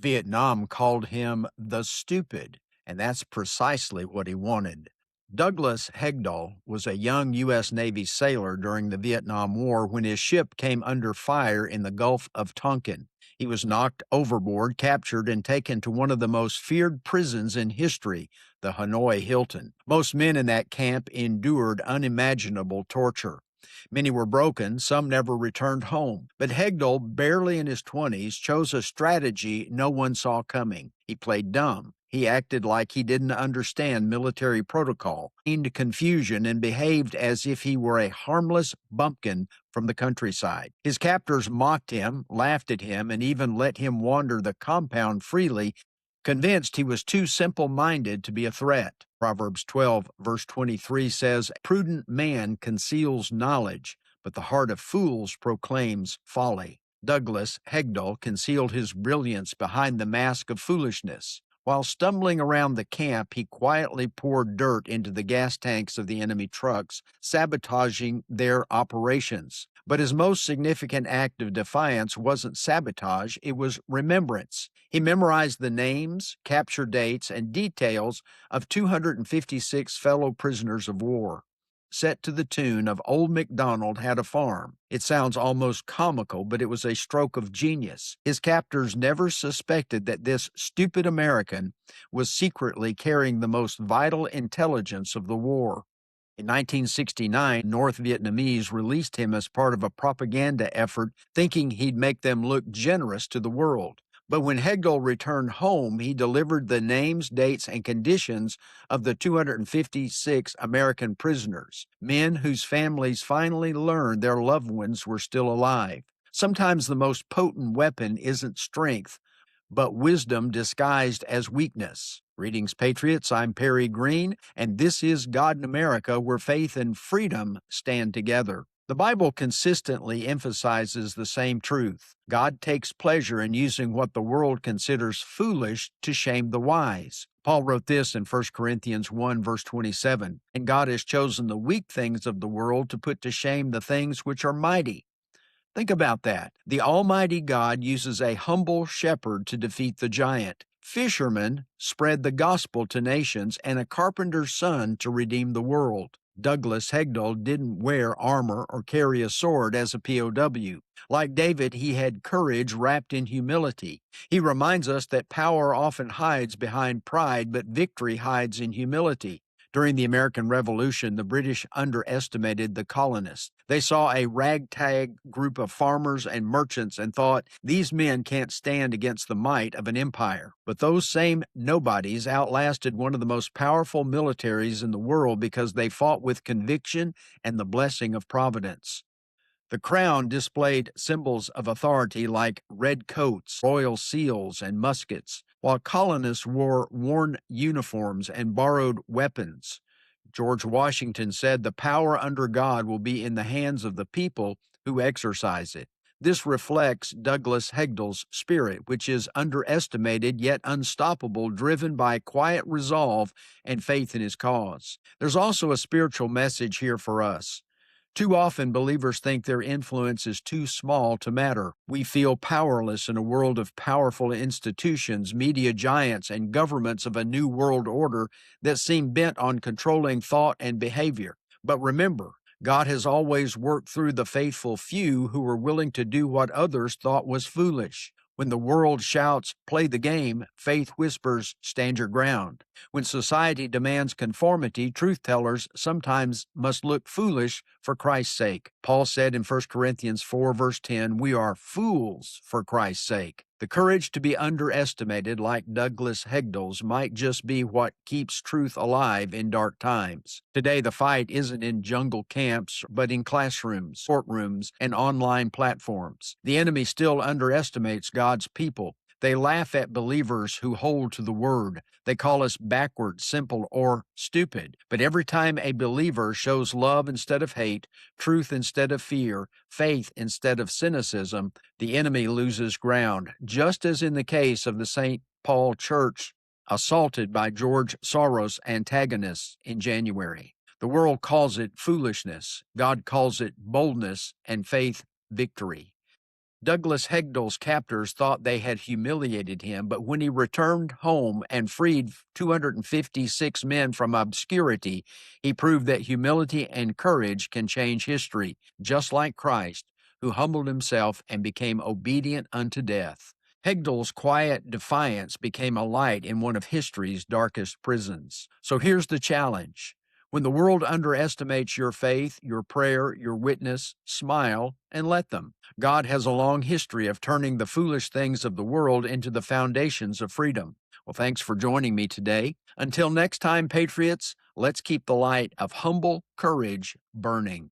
Vietnam called him the stupid, and that's precisely what he wanted. Douglas Hegdahl was a young U.S. Navy sailor during the Vietnam War when his ship came under fire in the Gulf of Tonkin. He was knocked overboard, captured, and taken to one of the most feared prisons in history, the Hanoi Hilton. Most men in that camp endured unimaginable torture. Many were broken, some never returned home. But Hegdahl, barely in his 20s, chose a strategy no one saw coming. He played dumb. He acted like he didn't understand military protocol, feigned confusion, and behaved as if he were a harmless bumpkin from the countryside. His captors mocked him, laughed at him, and even let him wander the compound freely, convinced he was too simple-minded to be a threat. Proverbs 12, verse 23 says, "Prudent man conceals knowledge, but the heart of fools proclaims folly." Douglas Hegdahl concealed his brilliance behind the mask of foolishness. While stumbling around the camp, he quietly poured dirt into the gas tanks of the enemy trucks, sabotaging their operations. But his most significant act of defiance wasn't sabotage, it was remembrance. He memorized the names, capture dates, and details of 256 fellow prisoners of war, set to the tune of Old MacDonald Had a Farm. It sounds almost comical, but it was a stroke of genius. His captors never suspected that this stupid American was secretly carrying the most vital intelligence of the war. In 1969, North Vietnamese released him as part of a propaganda effort, thinking he'd make them look generous to the world. But when Hegdahl returned home, he delivered the names, dates, and conditions of the 256 American prisoners, men whose families finally learned their loved ones were still alive. Sometimes the most potent weapon isn't strength, but wisdom disguised as weakness. Greetings, Patriots. I'm Perry Green, and this is God in America, where faith and freedom stand together. The Bible consistently emphasizes the same truth. God takes pleasure in using what the world considers foolish to shame the wise. Paul wrote this in 1 Corinthians 1, verse 27, "And God has chosen the weak things of the world to put to shame the things which are mighty." Think about that. The Almighty God uses a humble shepherd to defeat the giant. Fishermen spread the gospel to nations, and a carpenter's son to redeem the world. Douglas Hegdahl didn't wear armor or carry a sword as a POW. Like David, he had courage wrapped in humility. He reminds us that power often hides behind pride, but victory hides in humility. During the American Revolution, the British underestimated the colonists. They saw a ragtag group of farmers and merchants and thought, these men can't stand against the might of an empire. But those same nobodies outlasted one of the most powerful militaries in the world because they fought with conviction and the blessing of providence. The crown displayed symbols of authority like red coats, royal seals, and muskets, while colonists wore worn uniforms and borrowed weapons. George Washington said, "The power under God will be in the hands of the people who exercise it." This reflects Douglas Hegdahl's spirit, which is underestimated yet unstoppable, driven by quiet resolve and faith in his cause. There's also a spiritual message here for us. Too often, believers think their influence is too small to matter. We feel powerless in a world of powerful institutions, media giants, and governments of a new world order that seem bent on controlling thought and behavior. But remember, God has always worked through the faithful few who were willing to do what others thought was foolish. When the world shouts, "Play the game," faith whispers, "Stand your ground." When society demands conformity, truth tellers sometimes must look foolish for Christ's sake. Paul said in 1 Corinthians 4, verse 10, "We are fools for Christ's sake." The courage to be underestimated, like Douglas Hegdahl's, might just be what keeps truth alive in dark times. Today, the fight isn't in jungle camps, but in classrooms, courtrooms, and online platforms. The enemy still underestimates God's people. They laugh at believers who hold to the word. They call us backward, simple, or stupid. But every time a believer shows love instead of hate, truth instead of fear, faith instead of cynicism, the enemy loses ground, just as in the case of the St. Paul Church assaulted by George Soros' antagonists in January. The world calls it foolishness. God calls it boldness and faith victory. Douglas Hegdahl's captors thought they had humiliated him, but when he returned home and freed 256 men from obscurity, he proved that humility and courage can change history, just like Christ, who humbled himself and became obedient unto death. Hegdahl's quiet defiance became a light in one of history's darkest prisons. So here's the challenge. When the world underestimates your faith, your prayer, your witness, smile and let them. God has a long history of turning the foolish things of the world into the foundations of freedom. Well, thanks for joining me today. Until next time, Patriots, let's keep the light of humble courage burning.